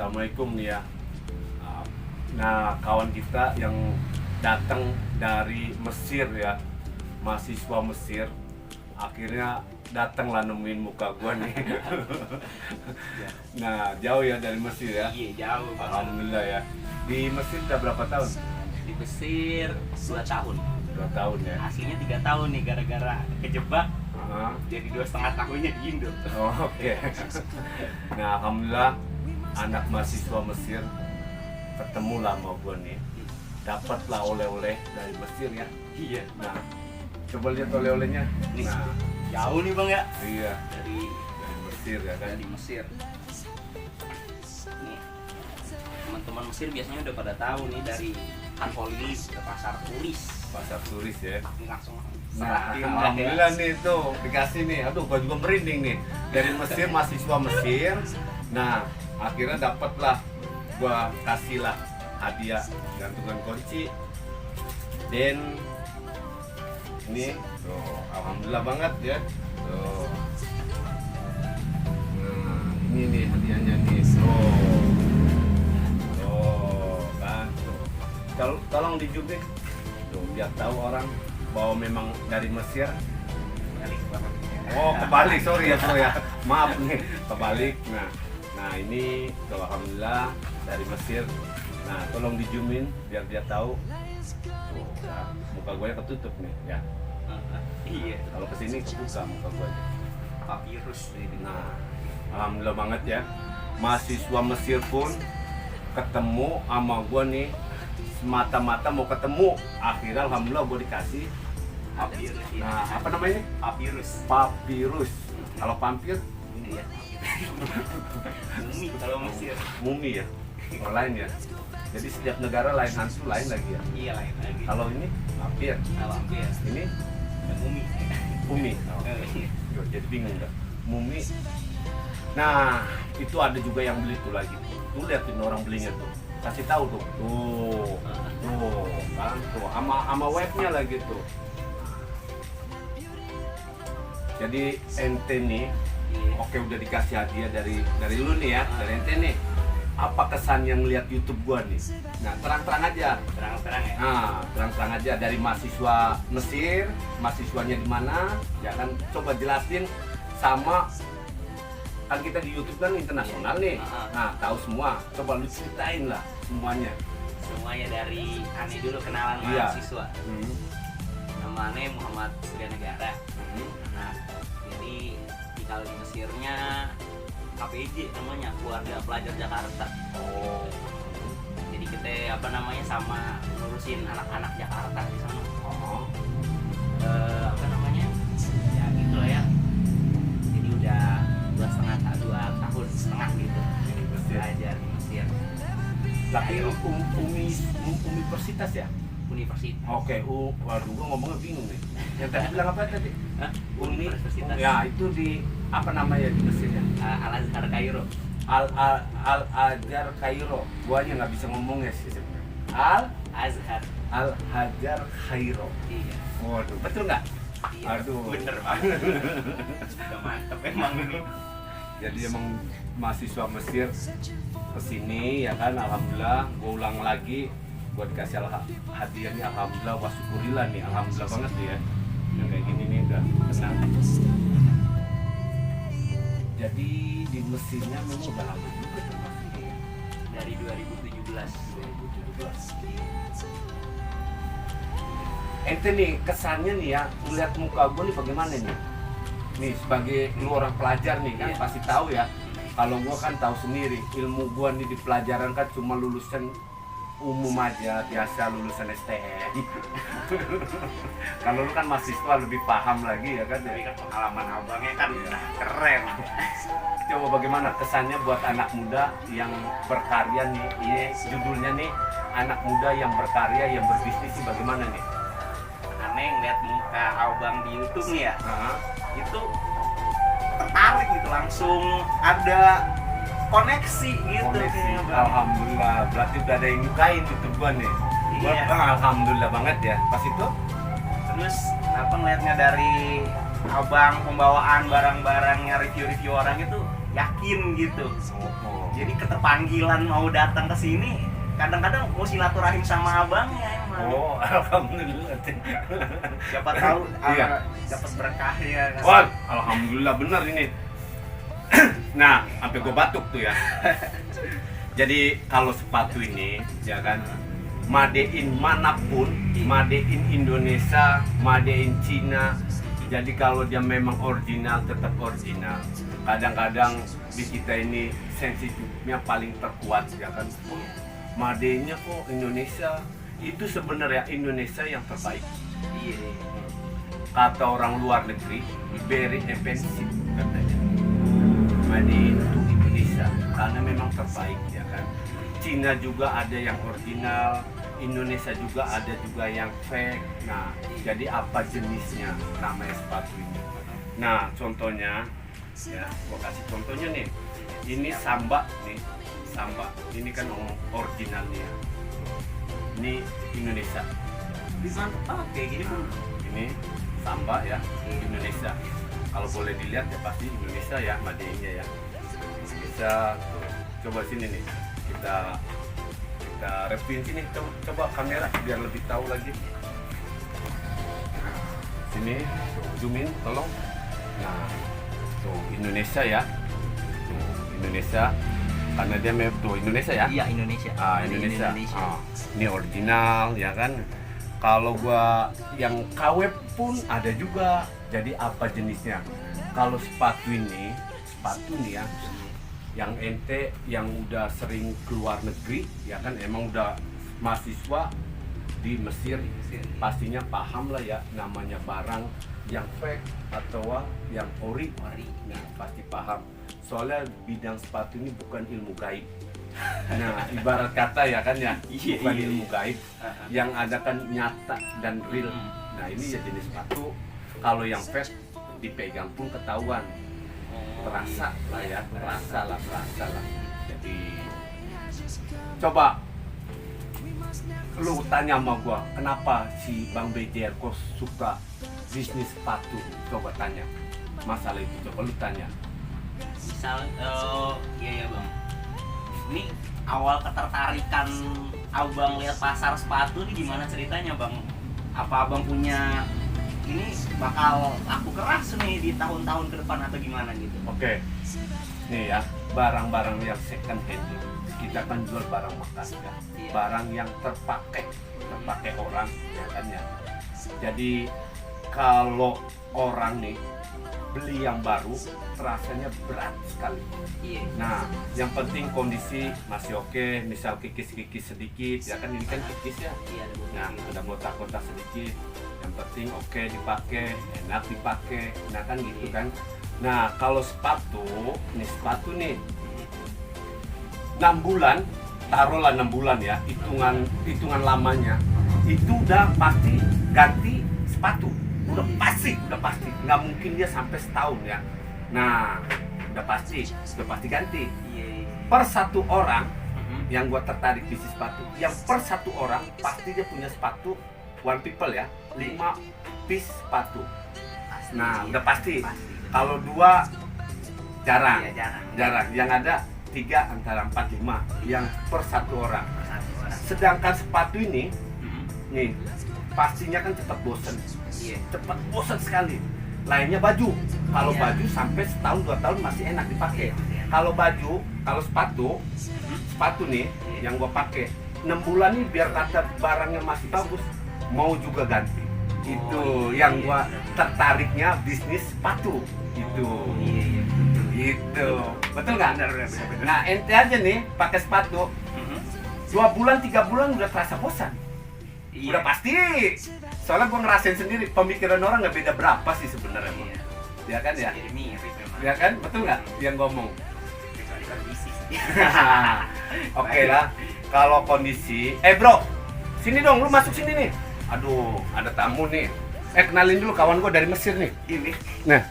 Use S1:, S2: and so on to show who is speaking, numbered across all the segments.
S1: Assalamualaikum nih ya. Nah, kawan kita yang datang dari Mesir ya, mahasiswa Mesir, akhirnya datanglah nemuin muka gua nih. Nah, jauh ya dari Mesir ya.
S2: Iya, jauh Pak.
S1: Alhamdulillah ya. Di Mesir udah berapa tahun?
S2: Di Mesir 2 tahun.
S1: 2 tahun ya.
S2: Aslinya 3 tahun nih, gara-gara kejebak.
S1: Ah,
S2: Jadi 2,5 tahunnya di Indo.
S1: oh, oke. Nah, alhamdulillah anak mahasiswa Mesir ketemu lah sama gua nih. Dapatlah oleh-oleh dari Mesir ya.
S2: Iya.
S1: Nah, coba lihat oleh-olehnya.
S2: Nih,
S1: Nah,
S2: jauh nih Bang ya.
S1: iya,
S2: Dari
S1: Mesir ya kan.
S2: Mesir. Nih. Teman-teman Mesir biasanya udah pada tahu nih, dari Hanpolis ke pasar turis.
S1: Pasar turis ya.
S2: Ini langsung
S1: Nah,
S2: serahin
S1: alhamdulillah nih tuh dikasih nih. Aduh, gua juga merinding nih. Dari Mesir, mahasiswa Mesir. Nah, akhirnya dapatlah gua kasih lah hadiah gantungan kunci. Dan ini tuh, alhamdulillah banget ya. Tuh. Nah, ini nih hadiahnya nih. Tuh, kan tuh. Tolong dijubin. Tuh, biar tahu orang bahwa memang dari Mesir.
S2: balik banget.
S1: Oh, kebalik, sorry ya bro ya. Maaf nih, kebalik. Nah ini tuh, alhamdulillah dari Mesir. Nah, tolong dijumin biar dia tahu. Tuh, ya, muka gue ketutup nih ya.
S2: Iya,
S1: Kalau kesini kebuka muka gue.
S2: papirus ini.
S1: Nah, alhamdulillah banget ya. Mahasiswa Mesir pun ketemu sama gue nih, semata-mata mau ketemu. Akhirnya alhamdulillah gue dikasih.
S2: Papirus. Iya.
S1: Nah, apa namanya?
S2: Papirus.
S1: Papirus. Kalau pampir
S2: Ini ya. Mumi kalau Mesir.
S1: mumi ya, orang lain ya. Jadi setiap negara lain hantu lain lagi ya.
S2: Iya, lain lagi.
S1: Kalau ini pampir,
S2: Kalau hampir
S1: ini
S2: mumi.
S1: mumi. Oh, yo, jadi bingung nggak? Mumi. Nah, itu ada juga yang beli tuh lagi. Tuh liatin orang belinya tuh. Kasih tahu tuh. Tuh, kan tuh. Ama webnya lagi tuh. Jadi ente nih, oke udah dikasih hadiah dari lu nih ya, dari ente nih. Apa kesan yang lihat YouTube gua nih? Nah, terang-terang aja.
S2: Terang-terang ya.
S1: Nah, terang-terang aja dari mahasiswa Mesir, mahasiswanya di mana? Ya kan, coba jelasin sama kan kita di YouTube kan internasional nih. Nah, tahu semua. Coba lu ceritain lah semuanya.
S2: Semuanya dari Ane dulu, kenalan
S1: Iya.
S2: mahasiswa. Nama Ane Muhammad Surya Negara. Nah, jadi kalau di Mesirnya KPJ namanya, Keluarga Pelajar Jakarta.
S1: Oh.
S2: Jadi kita sama ngurusin anak-anak Jakarta di sana.
S1: Oh.
S2: Ya gitu lah ya. Jadi udah 2 tahun gitu
S1: Di Mesir.
S2: belajar di Mesir.
S1: Tapi universitas ya?
S2: Universitas.
S1: Oke, waduh gua ngomongnya bingung nih. Yang tadi bilang apa tadi?
S2: Hah?
S1: Uni.
S2: Universitas.
S1: Ya, itu di apa namanya di Mesir ya?
S2: Al Azhar Kairo.
S1: Al Hajar Kairo. Gua aja nggak bisa ngomongnya sih sebenarnya.
S2: Azhar.
S1: Al Hajar Kairo.
S2: Iya.
S1: Waduh, betul nggak?
S2: Iya.
S1: Aduh.
S2: Bener banget. Udah mantep emang ini.
S1: Jadi emang mahasiswa Mesir kesini ya kan, alhamdulillah. Gua ulang lagi, gua dikasih hadiahnya, alhamdulillah, wa syukurillah nih, alhamdulillah banget nih ya. Yang kayak gini nih udah tenang. Jadi di Mesirnya memang udah lama juga termasuk ya.
S2: Dari 2017.
S1: 2017. Ente nih kesannya nih ya, melihat muka gue nih bagaimana nih? Nih sebagai lu orang pelajar nih kan,
S2: Iya.
S1: pasti tahu ya. Kalau gue kan tahu sendiri, ilmu gue nih di pelajaran kan cuma lulusan umum aja, biasa lulusan STM. Kalau lu kan mahasiswa lebih paham lagi ya kan.
S2: Tapi kan pengalaman abangnya kan
S1: Iya.
S2: keren.
S1: Coba bagaimana kesannya buat anak muda yang berkarya nih? Ini judulnya nih, anak muda yang berkarya, yang berbisnis sih bagaimana nih?
S2: Aneh ngeliat muka abang di YouTube nih ya,
S1: Nah,
S2: itu tertarik gitu, langsung ada koneksi gitu.
S1: koneksi.
S2: kayaknya, Bang.
S1: Alhamdulillah, berarti udah ada yang nyukain YouTube gua nih. Gua
S2: Iya.
S1: alhamdulillah banget ya. Pas itu
S2: Terus ngeliatnya dari abang pembawaan barang-barangnya review-review orang itu yakin gitu. Jadi keterpanggilan mau datang ke sini, kadang-kadang mau silaturahim sama abangnya emang.
S1: Oh, alhamdulillah.
S2: Siapa tahu
S1: Iya.
S2: dapat berkahnya.
S1: Wah, alhamdulillah benar ini. Nah, sampai gue batuk tuh ya. Jadi kalau sepatu ini, ya kan, made in manapun, made in Indonesia, made in Cina. Jadi kalau dia memang original, tetap original. Kadang-kadang di kita ini sensitifnya paling terkuat, ya kan. Made-nya kok Indonesia, itu sebenarnya Indonesia yang terbaik.
S2: Iya.
S1: Kata orang luar negeri, very expensive katanya. Made in untuk Indonesia, karena memang terbaik, ya kan. Cina juga ada yang original, Indonesia juga ada juga yang fake. Nah, jadi apa jenisnya namanya sepatu ini? Nah, contohnya, ya, gua kasih contohnya nih. Ini Samba nih, Samba. Ini kan originalnya. Ini Indonesia.
S2: Bisa pakai gini pun.
S1: Ini Samba ya, Indonesia. Kalau boleh dilihat ya pasti Indonesia ya, madenya ya. Indonesia. Tuh. Coba sini nih, kita reviewin sini. Coba kamera biar lebih tahu lagi. Sini, zoom in, tolong. Nah, tuh Indonesia ya. Tuh Indonesia. Karena dia tuh Indonesia ya.
S2: Iya, Indonesia.
S1: Indonesia. Ini original ya kan. Kalau gua yang KW pun ada juga. Jadi apa jenisnya? Kalau sepatu nih ya, yang ente yang udah sering keluar negeri, ya kan emang udah mahasiswa di Mesir, pastinya paham lah ya namanya barang yang fake atau yang ori. Nah, pasti paham. Soalnya bidang sepatu ini bukan ilmu gaib. Nah, ibarat kata ya kan ya, bukan ilmu gaib. Yang ada kan nyata dan real. Nah, ini ya jenis sepatu. Kalau yang fake dipegang pun ketahuan. Terasa lah ya, terasa lah. Jadi coba lu tanya sama gua, kenapa si Bang BJR kok suka bisnis sepatu? Coba tanya. Masalah itu coba lu tanya.
S2: Misal, iya bang. Ini awal ketertarikan abang lihat pasar sepatu ini gimana ceritanya bang? Apa abang punya ini bakal laku keras nih di tahun-tahun ke depan atau gimana gitu?
S1: Oke, nih ya, barang-barang yang second hand kita kan jual barang bekas ya, barang yang terpakai orang ya kan ya. Jadi kalau orang nih beli yang baru rasanya berat sekali.
S2: Iya.
S1: Nah, yang penting kondisi masih oke, misal kikis-kikis sedikit ya kan, ini kan kikis ya.
S2: Iya.
S1: Nah, ada kotak-kotak sedikit. Yang penting oke dipakai, enak dipakai. Nah, kan gitu kan. Nah, kalau sepatu nih 6 bulan, taruhlah 6 bulan ya, hitungan lamanya. Itu udah pasti ganti sepatu. Udah pasti, nggak mungkin dia sampai setahun ya. Nah, udah pasti ganti.
S2: Iya.
S1: Per satu orang yang gua tertarik bisnis sepatu, yang per satu orang pasti dia punya sepatu one people ya, 5 piece sepatu. Nah, udah pasti. Kalau 2 jarang.
S2: Iya, jarang.
S1: Yang ada 3 antara 4 5 yang per satu orang. Sedangkan sepatu ini nih pastinya kan cepat bosen.
S2: Iya.
S1: Cepat bosen sekali. Lainnya baju. Kalau
S2: Iya.
S1: baju sampai setahun 2 tahun masih enak dipakai. Kalau sepatu nih yang gua pakai 6 bulan nih biar kata barangnya masih bagus, mau juga ganti. Itu yang gua tertariknya bisnis sepatu. Itu.
S2: Iya.
S1: Gitu. Betul nggak? Nah, ente aja nih pakai sepatu 2 bulan 3 bulan udah terasa bosan.
S2: Iya.
S1: Udah pasti. Soalnya gua ngerasain sendiri, pemikiran orang nggak beda berapa sih sebenarnya.
S2: Iya.
S1: Ya kan ya?
S2: Jadi mirip memang.
S1: Ya kan? Betul nggak yang ngomong?
S2: Kecuali kondisi.
S1: Oke lah. Kalau kondisi, bro, sini dong, lu masuk sini nih. Aduh, ada tamu nih. Kenalin dulu kawan gua dari Mesir nih. Ini. Nah,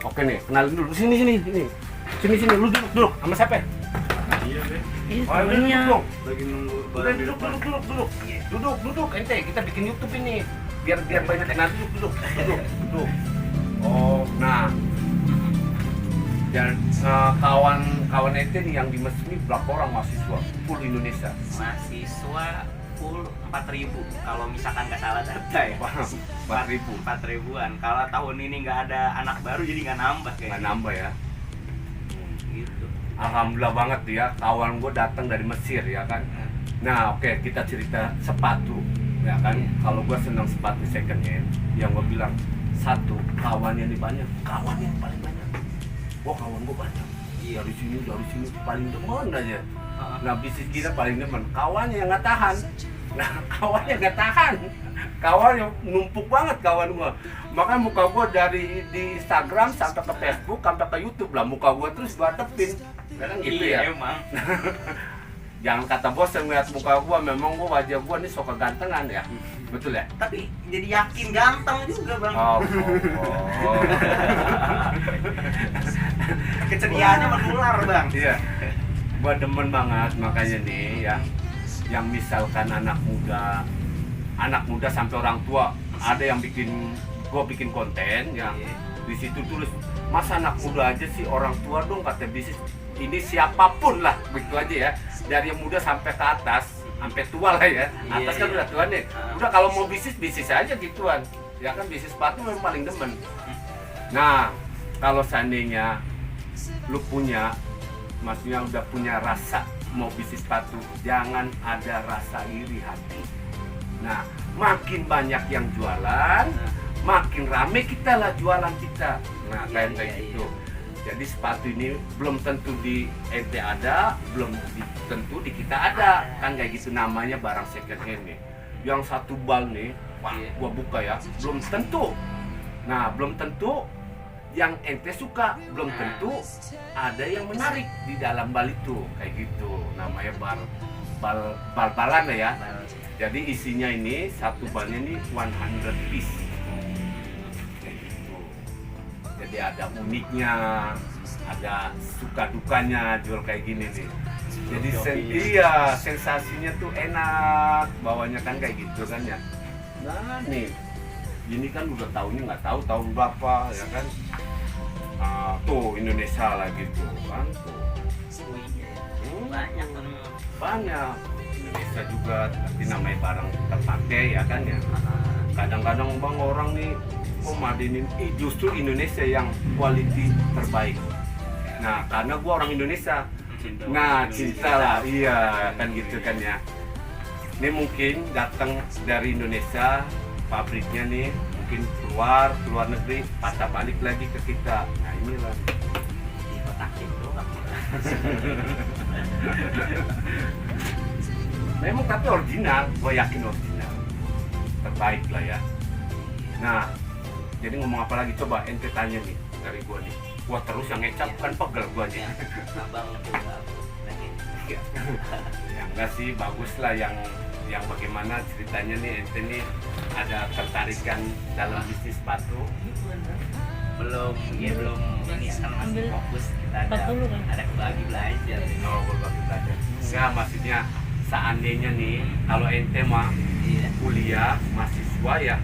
S1: oke nih, kenalin dulu. Sini. Sini, lu duduk. Sama siapa?
S3: Iya, Be.
S2: Temennya.
S3: Lagi nunggu
S1: Udah
S3: barang di depan.
S1: duduk. Ente, kita bikin YouTube ini. Biar banyak kenal, duduk. Oh, Nah, dan kawan ente nih yang di Mesir ini berapa orang mahasiswa full Indonesia?
S2: Mahasiswa full 4.000 kalau misalkan nggak salah data ya.
S1: 4.000.
S2: 4.000-an. Kalau tahun ini nggak ada anak baru jadi nggak nambah
S1: Nggak
S2: kayaknya.
S1: nambah ya.
S2: Gitu.
S1: Alhamdulillah banget ya, kawan gue datang dari Mesir ya kan. Nah oke, kita cerita sepatu ya kan. Kalau gue senang sepatu second hand, yang gue bilang satu, kawannya nih banyak, kawan yang paling banyak. Wah kawan gue banyak,
S2: Iya.
S1: dari sini paling demen aja. Nah bisnis kita paling demen, kawannya yang nggak tahan. Nah kawannya nggak tahan, kawan yang numpuk banget kawan gue. Makanya muka gue dari di Instagram sampai ke Facebook sampai ke YouTube lah, muka gue terus gue hadepin. Kadang gitu
S2: Iya,
S1: ya.
S2: emang.
S1: Jangan kata bos yang ngeliat muka gue, memang gue wajah gue nih sok kegantengan ya. Betul ya?
S2: Tapi jadi yakin ganteng juga bang.
S1: Oh.
S2: Keceriaannya menular bang.
S1: Iya. Gue demen banget makanya nih ya. Yang misalkan anak muda sampai orang tua, ada yang gue bikin konten yang di situ tulis, masa anak muda aja sih, orang tua dong kata bisnis. Ini siapapun lah, begitu aja ya. Dari yang muda sampai ke atas, sampai tua lah ya. Atas kan udah tua nih. Udah kalau mau bisnis aja gituan. Ya kan bisnis sepatu memang paling demen. Nah, kalau seandainya lu punya, maksudnya udah punya rasa mau bisnis sepatu, jangan ada rasa iri hati. Nah, makin banyak yang jualan, makin rame kita lah jualan kita. Nah, kayak gitu. Jadi sepatu ini belum tentu di ente ada, belum tentu di kita ada. Kan kayak gitu, namanya barang second hand nih. Yang satu bal nih, wah gua buka ya, belum tentu. Nah, belum tentu yang ente suka, belum tentu ada yang menarik di dalam bal itu. Kayak gitu, namanya bal-balan ya. Jadi isinya ini, satu balnya ini 100 piece. Jadi ada uniknya, ada suka dukanya jual kayak gini nih. Jadi sensasinya tuh enak, bawanya kan kayak gitu kan ya. Nah nih, ini kan udah tahunnya nggak tahu tahun berapa ya kan. Tuh Indonesia lagi tuh kan tuh.
S2: Banyak kan.
S1: Banyak. Indonesia juga tapi namanya barang terpakai ya kan ya. Kadang-kadang bang orang nih memadinin justru Indonesia yang quality terbaik. Nah karena gua orang Indonesia, cinta lah, iya kan gitu kan ya. Ini mungkin datang dari Indonesia, pabriknya nih mungkin keluar negeri, patah balik lagi ke kita. Nah inilah
S2: Di kotakin doang.
S1: memang tapi original, gua yakin original terbaik lah ya. Nah jadi ngomong apa lagi, coba ente tanya nih dari gua nih. Gua terus yang ngecap kan pegel gua nih.
S2: Abang juga lagi.
S1: Ya enggak sih, bagus lah yang bagaimana ceritanya nih ente nih ada tertarikan dalam bisnis sepatu.
S2: Belum ini kan masih fokus kita ada bagi belajar.
S1: Oh, berbagi belajar. Enggak, maksudnya seandainya nih kalau ente mah kuliah mahasiswa ya,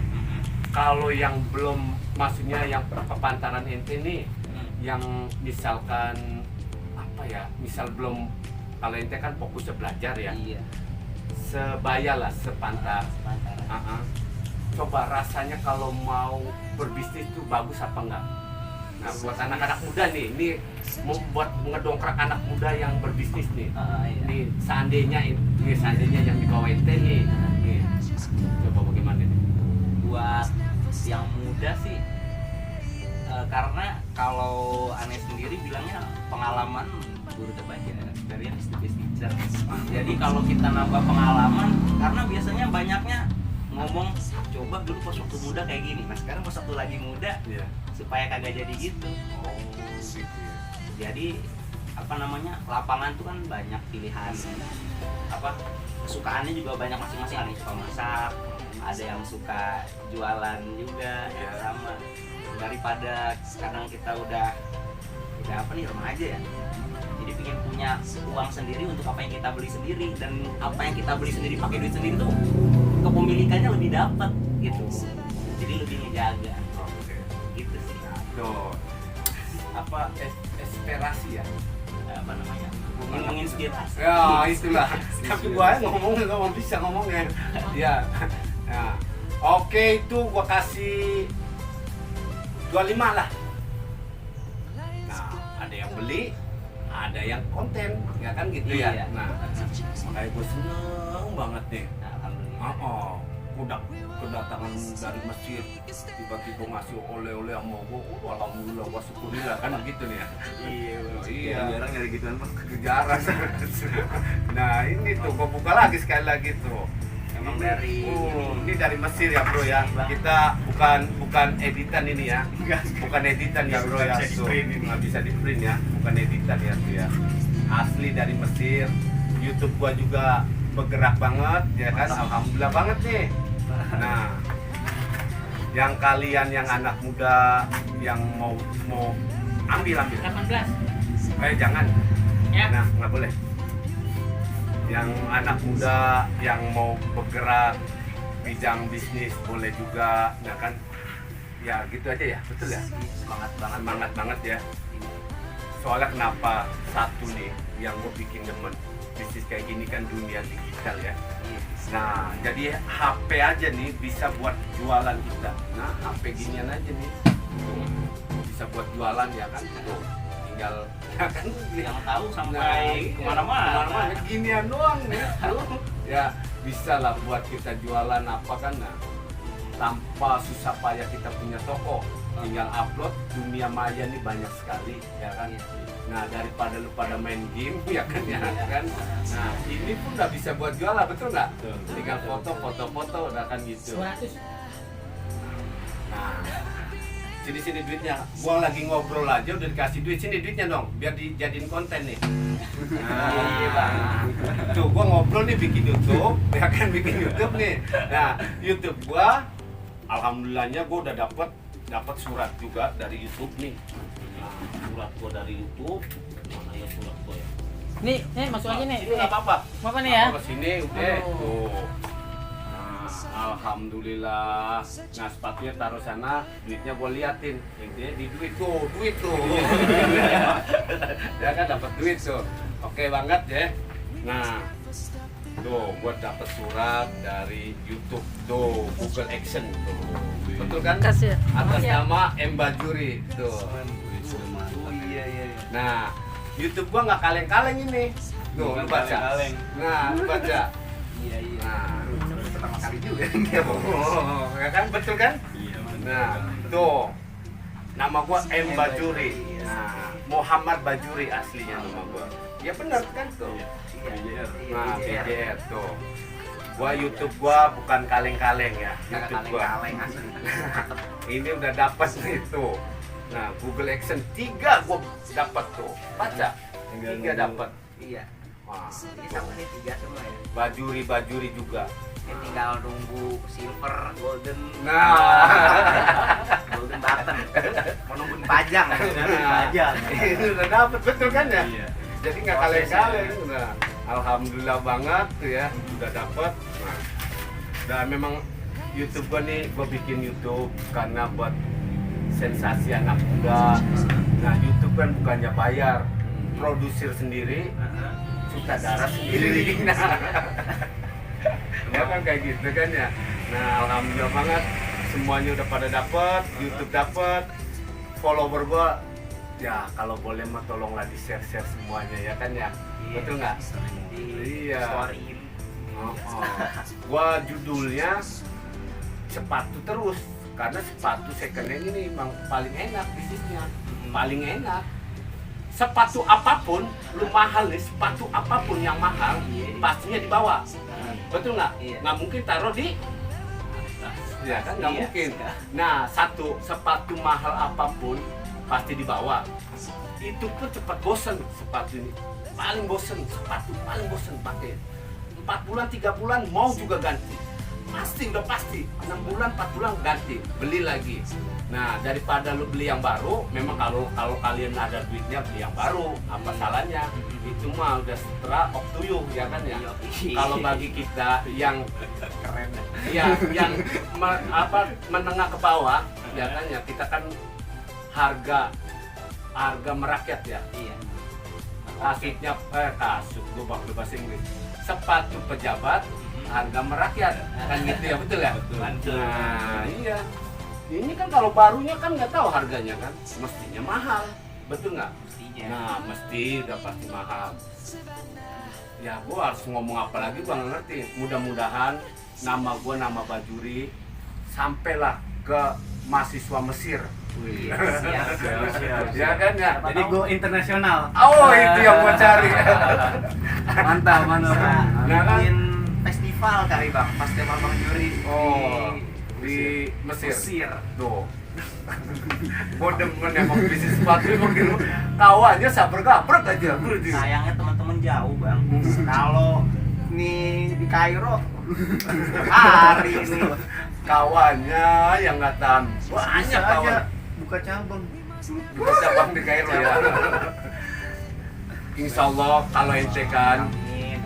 S1: kalau yang belum, maksudnya yang kepantaran ente nih yang misalkan apa ya, misal belum, kalau ente kan fokusnya belajar ya, sebaya lah, sepantar. Coba rasanya kalau mau berbisnis tuh bagus apa enggak? Nah buat anak-anak muda nih, ini membuat ngedongkrak anak muda yang berbisnis nih. Nih seandainya yang di bawah ente nih, coba bagaimana nih?
S2: Buat yang muda sih, karena kalau aneh sendiri bilangnya pengalaman guru terbaik ya, experience the best teacher. Jadi kalau kita nambah pengalaman, karena biasanya banyaknya ngomong coba dulu pas waktu muda kayak gini, nah sekarang pas waktu lagi muda supaya kagak jadi gitu.
S1: Gitu ya.
S2: Jadi apa namanya, lapangan tuh kan banyak pilihan, apa kesukaannya juga banyak masing-masing. Ada yang suka masak, ada yang suka jualan juga, ya sama. Daripada sekarang kita udah apa nih, remaja ya, jadi pengen punya uang sendiri untuk apa yang kita beli sendiri, dan apa yang kita beli sendiri pakai duit sendiri tuh kepemilikannya lebih dapat gitu, jadi lebih ngejaga.
S1: Oke.
S2: Gitu sih.
S1: Nah, itu tuh apa inspirasi ya,
S2: Apa namanya? Menginspirasi.
S1: ya itulah. Tapi gua ngomongnya nggak mau bisa ngomongnya ya. Nah, oke, itu gua kasih 25 lah. Nah, ada yang beli, ada yang konten, ya kan gitu ya.
S2: Iya.
S1: Nah, makanya gue seneng banget nih.
S2: Alhamdulillah.
S1: Udah kedatangan dari masjid, tiba-tiba ngasih oleh-oleh sama gue. Alhamdulillah, gue syukurilah kan gitu nih ya. Iya.
S3: Jarang nyari gituan Bang.
S1: Jarang. Nah, ini tuh gue buka lagi sekali lagi tuh.
S2: Emang dari
S1: Ini dari Mesir ya bro ya. Kita bukan editan ini ya. Bukan editan ya bro ya. Tuh, nggak bisa di print ya. Bukan editan ya tuh ya. Asli dari Mesir. YouTube gua juga bergerak banget ya kan. Alhamdulillah banget nih. Nah, yang kalian yang anak muda yang mau ambil
S2: 18.
S1: jangan.
S2: Ya.
S1: Nah, nggak boleh. Yang anak muda yang mau bergerak bidang bisnis boleh juga, nah kan ya gitu aja ya, betul ya, semangat banget ya. Soalnya kenapa satu nih yang gue bikin demen bisnis kayak gini kan dunia digital ya. Nah jadi HP aja nih bisa buat jualan kita. Nah HP ginian aja nih tuh, bisa buat jualan ya kan tuh, tinggal ya kan
S2: Yang tahu sampai kemana-mana.
S1: ginian doang nih tuh. Ya bisa lah buat kita jualan apa kan, nah tanpa susah payah kita punya toko, tinggal upload. Dunia maya nih banyak sekali ya kan. Nah daripada lu pada main game ya kan ya kan. Nah ini pun udah bisa buat jualan, betul nggak? Tinggal foto udah kan gitu. Nah sini duitnya, gua lagi ngobrol aja udah dikasih duit, sini duitnya dong biar dijadiin konten nih.
S2: Iya, Bang.
S1: Tuh gua ngobrol nih bikin YouTube, ya kan bikin YouTube nih. Nah YouTube gua alhamdulillahnya gua udah dapat surat juga dari YouTube nih. Nah, surat gua dari YouTube, mana ya surat gua ya?
S4: Nih masuk aja nih.
S1: Ini nggak apa-apa.
S4: Apa nih ya?
S1: Ke sini udah
S4: Oh.
S1: tuh. Nah, alhamdulillah. Nah, sepatunya taruh sana, duitnya gue liatin. Intinya di duit tuh. Ya kan dapat duit tuh. Oke banget ya. Nah, tuh gue dapat surat dari YouTube tuh, Google Action tuh. Betul kan?
S4: Kasih ya.
S1: Atas
S4: Iya.
S1: nama M Bajuri tuh.
S3: Iya.
S1: Nah, YouTube gua nggak kaleng-kaleng ini. Tuh, lu baca.
S3: Kaleng-kaleng.
S1: Nah, lu baca.
S2: Iya.
S1: Nah,
S3: Pertama kali juga.
S1: ya kan betul kan?
S3: Iya,
S1: Nah, tuh. Nama gua M Bajuri. Nah, Muhammad Bajuri aslinya nama gua. Ya benar kan tuh.
S3: BJR.
S1: Nah, BJR tuh. Gua YouTube gua bukan kaleng-kaleng ya. YouTube gua. Ini udah dapat nih tuh. Nah, Google Action 3 gua dapat tuh. Baca. 3 dapat.
S2: Iya.
S1: Wah,
S2: Ini sama nih 3 semua ya.
S1: Bajuri juga.
S2: Ini tinggal nunggu silver, golden, golden button. Mau nungguin pajang.
S1: Pajang. Ini udah dapat betul kan ya?
S3: Iya.
S1: Jadi nggak kaleng-kaleng. Nah, alhamdulillah banget tuh ya, udah dapat. Nah, dan memang YouTube gua nih, gua bikin YouTube karena buat sensasi anak muda. Nah, YouTube kan bukannya bayar, produser sendiri, sutradara sendiri. Nah, ya kan kayak gitu kan ya. Nah, alhamdulillah banget semuanya udah pada dapat, YouTube dapat, follower gua ya kalau boleh mah tolonglah di share semuanya ya kan ya. Betul nggak? Iya.
S2: Storyin.
S1: Gua judulnya sepatu terus karena sepatu second hand ini memang paling enak bisnisnya, paling enak. Sepatu apapun, lu mahal nih, sepatu apapun yang mahal, pastinya dibawa. Betul nggak?
S2: Iya.
S1: Nggak mungkin taruh di ya kan nggak
S2: Iya.
S1: mungkin. Nah, satu sepatu mahal apapun pasti dibawa. Itu pun cepat bosen sepatu ini. Paling bosen sepatu, paling bosen pakai. 4 bulan, 3 bulan mau juga ganti. Pasti udah pasti 6 bulan, 4 bulan ganti, beli lagi. Nah, daripada lu beli yang baru, memang kalau kalian ada duitnya beli yang baru, apa salahnya? Itu mah udah setelah up to you, ya kan ya. Kalau bagi kita yang
S2: Keren.
S1: ya yang menengah ke bawah, ya kan ya, kita kan harga merakyat ya.
S2: Iya.
S1: Kasut gue bakal bahasa Inggris. Sepatu pejabat, harga merakyat. Kan gitu ya, betul ya?
S2: Betul.
S1: Nah, iya. Ini kan kalau barunya kan nggak tahu harganya kan, mestinya mahal, betul nggak?
S2: Mestinya.
S1: Nah, mesti udah pasti mahal. Ya, gua harus ngomong apa lagi gua nggak ngerti. Mudah-mudahan nama gua, nama Bajuri, sampailah ke mahasiswa Mesir. Wih,
S2: Siap.
S1: ya kan ya.
S3: Jadi go internasional.
S1: Oh, itu yang gua cari.
S3: Mantap.
S1: Nah, kan?
S2: Bikin festival kali bang, festival Bang Juri
S1: Oh, di Mesir.
S2: Mesir.
S1: Tuh. Gua demen emang bisnis sepatu emang gitu. Kawannya sabar-gabrek aja.
S2: Sayangnya teman-teman jauh bang. Kalau nih di Kairo hari ini
S1: Kawannya yang nggak tahan. Banyak kawan.
S3: Buka cabang.
S1: Bukan cabang di Kairo ya. Insya Allah kalau ente kan
S2: Amin.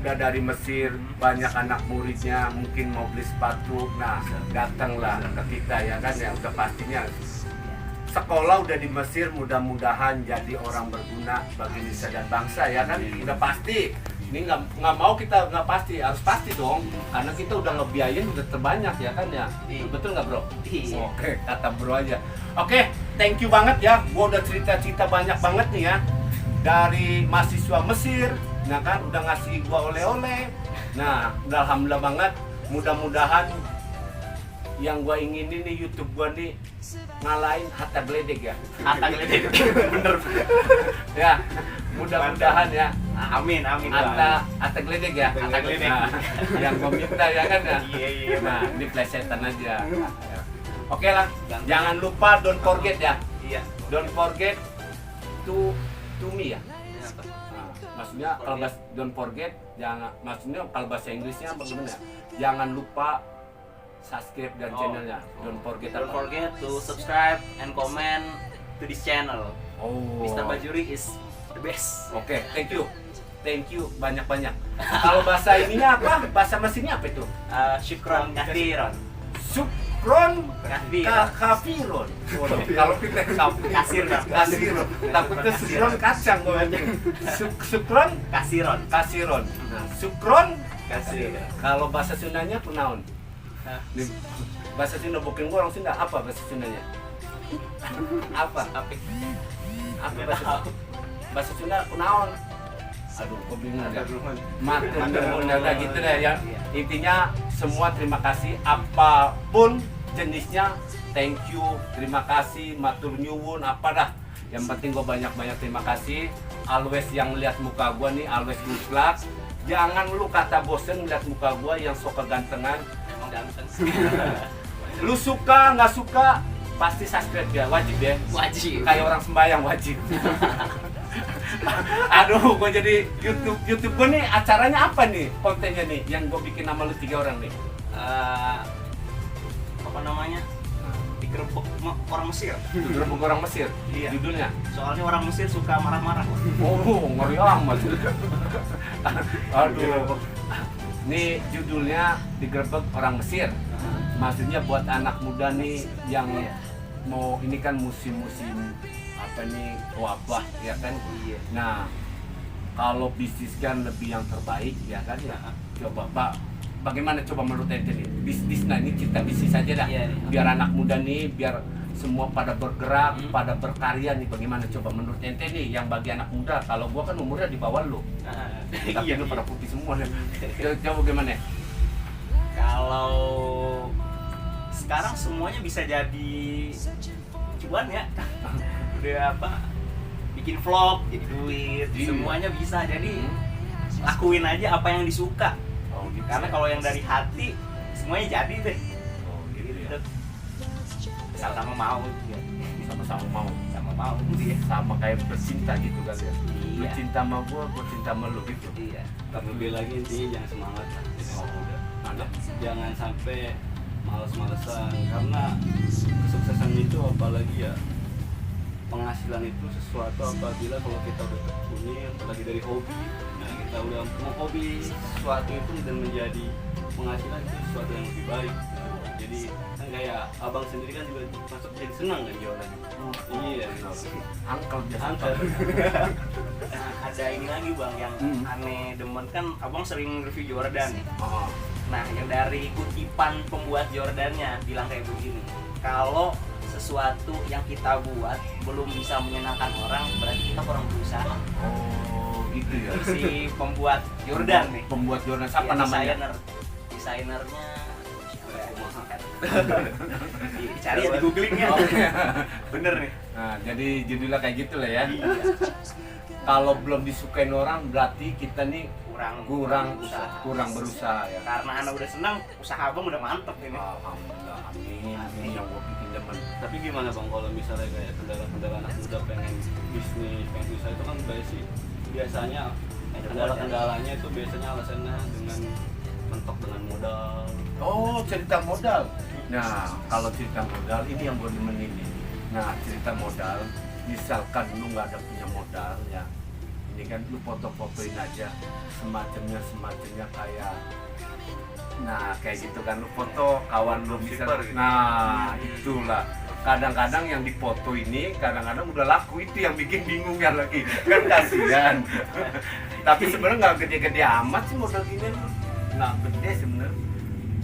S1: udah dari Mesir, banyak anak muridnya mungkin mau beli sepatu, nah datanglah ke kita ya kan ya, udah pastinya sekolah udah di Mesir, mudah-mudahan jadi orang berguna bagi nusa dan bangsa ya kan, udah pasti. Ini nggak mau kita nggak pasti, harus pasti dong, karena kita udah ngebiayain udah terbanyak ya kan ya, betul nggak bro?
S2: Iya.
S1: Oke, kata bro aja. Oke, thank you banget ya, gua udah cerita-cerita banyak banget nih ya, dari mahasiswa Mesir. Nah kan udah ngasih gua oleh-oleh. Nah, udah alhamdulillah banget. Mudah-mudahan yang gua inginin nih YouTube gua nih ngalahin Hatta Gledek ya.
S2: Hatta Gledek. Bener.
S1: Ya, mudah-mudahan ya.
S2: Amin bang.
S1: Hatta Gledek ya.
S2: Hatta Gledek.
S1: Nah, yang gua minta ya kan ya.
S2: Iya.
S1: Nah, ini plesetan aja. Oke lah, jangan lupa don't forget ya.
S2: Iya.
S1: Don't forget to me ya. Maksudnya kalau don't forget, jangan, maksudnya kalau bahasa Inggrisnya bagaimana? Jangan lupa subscribe dan channelnya. Don't forget
S2: Don't forget to subscribe and comment to this channel.
S1: Oh.
S2: Mr. Bajuri is the best.
S1: Oke, thank you banyak-banyak. Kalau bahasa ininya apa? Bahasa mesinnya apa itu?
S2: Syukron kathiron.
S1: Sukron
S2: Kathiron.
S1: kafiron. Kalau kita
S2: Kasiron.
S1: takutnya sukron kacang gue. Sukron
S2: Kasiron.
S1: kasiron. Sukron
S2: Kasiron.
S1: Kalau bahasa Sundanya kunaon?
S2: Hah?
S1: Nih, bahasa Sunda bukan gua orang Sunda, apa bahasa Sundanya? Apa bahasa Sunda kunaon? Aduh, gua bingung ya. Matur nuwun udah gitu deh ya. Intinya semua terima kasih apapun jenisnya. Thank you, terima kasih, matur nyuwun apa dah. Yang penting gua banyak-banyak terima kasih. Always yang lihat muka gua nih always good luck. Jangan lu kata bosen lihat muka gua yang sok kegantengan.
S2: Emang ganteng.
S1: Lu suka nggak suka pasti subscribe ya, wajib ya.
S2: Wajib.
S1: Kayak orang sembahyang wajib. Aduh, gue jadi YouTube gue nih acaranya apa nih kontennya nih yang gue bikin nama lu 3 orang nih.
S2: Apa namanya? Digerebek orang Mesir.
S1: Gerbong orang Mesir.
S2: Iya.
S1: Judulnya.
S2: Soalnya orang Mesir suka marah-marah.
S1: Oh, ngeri amat. Aduh. Nih judulnya digerebek orang Mesir. Maksudnya buat anak muda nih yang mau, ini kan musim-musim apa nih, wabah ya kan.
S2: Iya.
S1: Nah, kalau bisnis kan lebih yang terbaik ya kan ya. Coba Pak, bagaimana coba menurut ente nih bisnis, nah ini kita bisnis aja dah.
S2: Iya,
S1: Biar anak muda nih, biar semua pada bergerak, pada berkarya nih, bagaimana coba menurut ente nih yang bagi anak muda. Kalau gua kan umurnya di bawah lu, tapi lu pada putih semua nih. Coba gimana?
S2: Kalau sekarang semuanya bisa jadi cuan ya. Udah apa? Bikin vlog, jadi duit,
S1: Iya.
S2: semuanya bisa. Jadi lakuin aja apa yang disuka.
S1: Oh, gitu.
S2: Karena kalau yang dari hati semuanya jadi deh.
S1: Oh, gitu ya.
S2: Sama-sama mau ya.
S1: Sama-sama mau.
S2: Sama mau dia.
S1: Sama kayak bercinta gitu kan ya. Lu
S2: Iya.
S1: cinta sama gua cinta sama lu gitu.
S2: Iya.
S3: Terlebih lagi intinya jangan semangat lah.
S1: Ada.
S3: Jangan sampai males-malesan, karena kesuksesan itu apalagi ya penghasilan itu sesuatu apabila kalau kita udah tekuni, apalagi dari hobi. Nah, kita udah mau hobi sesuatu itu dan menjadi penghasilan itu sesuatu yang lebih baik. Jadi kan kayak abang sendiri kan juga masuk jadi senang kan Jordan. Iya,
S1: Angkel biasa.
S3: angker.
S2: Nah, ada ini lagi bang yang aneh demen kan abang sering review Jordan nih.
S1: Oh.
S2: Nah yang dari kutipan pembuat Jordannya bilang kayak begini, kalau sesuatu yang kita buat belum bisa menyenangkan orang berarti kita kurang berusaha.
S1: Oh, gitu ya.
S2: Si pembuat Jordan nih,
S1: Pembuat Jordan siapa
S2: ya,
S1: namanya?
S2: desainernya siapa ya? Dicari ya di googling ya. Bener nih.
S1: Nah, jadi judulnya kayak gitu lah ya.
S2: Iya.
S1: Kalau belum disukain orang berarti kita nih
S2: kurang
S1: kurang berusaha ya.
S2: Karena anak udah senang, usaha abang udah mantep ini.
S1: Alhamdulillah, amin. Ini yang gue bikin demen.
S3: Tapi gimana bang kalau misalnya kayak kendala-kendala anak muda pengen bisnis, pengen usaha itu kan biasanya kendala-kendalanya itu biasanya alasannya dengan mentok dengan modal.
S1: Oh, cerita modal. Nah, kalau cerita modal ini yang gue demen ini. Nah, cerita modal, misalkan lu nggak ada punya modal ya, ini kan lu foto-fotoin aja semacamnya kayak, nah kayak gitu kan lu foto kawan lu bisa. Nah, itulah. Kadang-kadang yang dipoto ini kadang-kadang udah laku, itu yang bikin bingung ya lagi kan, kasihan. Tapi sebenarnya nggak gede-gede amat sih modal gini, nggak gede sebenarnya,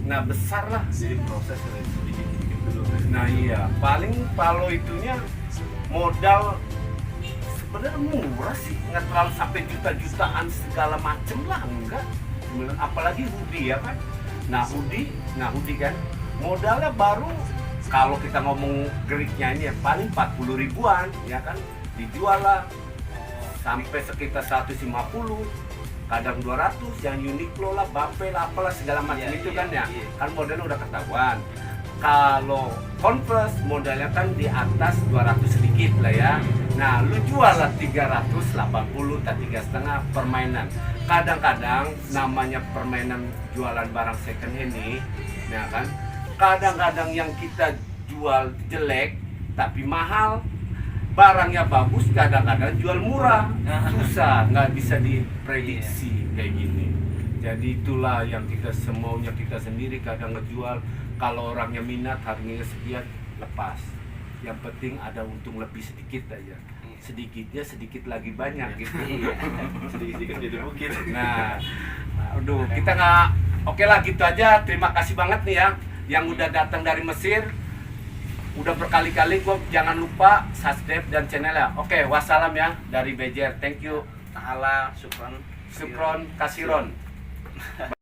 S1: nah besar lah.
S3: Jadi proses sedikit-sedikit dulu.
S1: Nah iya, paling kalau itunya modal sebenarnya murah sih, nggak terlalu sampai juta-jutaan segala macem lah, enggak. Sebenarnya apalagi hoodie ya kan. Nah hoodie kan modalnya baru, kalau kita ngomong geriknya ini ya paling 40 ribuan ya kan, dijual lah sampai sekitar 150, kadang 200, yang Uniqlo lah, Bape lah, apalah segala macam itu kan ya. Kan modalnya udah ketahuan. Kalau Converse modalnya kan di atas 200 sedikit lah ya. Nah, lu jual lah 380 tak 3,5 permainan. Kadang-kadang namanya permainan jualan barang second hand nih, ya kan. Kadang-kadang yang kita jual jelek tapi mahal, barangnya bagus, kadang-kadang jual murah, susah, nggak bisa diprediksi kayak gini. Jadi itulah yang kita semaunya kita sendiri kadang ngejual, kalau orangnya minat harganya sekian lepas. Yang penting ada untung lebih sedikit aja. Sedikitnya sedikit lagi banyak gitu.
S3: Sedikit-sedikit jadi bukit.
S1: Nah, aduh kita nggak, oke lah gitu aja. Terima kasih banget nih ya yang udah datang dari Mesir. Udah berkali-kali, gue jangan lupa subscribe dan channelnya. Oke, wassalam ya dari Bejer. Thank you.
S2: Ta'ala, syukron
S1: Syukron, kasiron.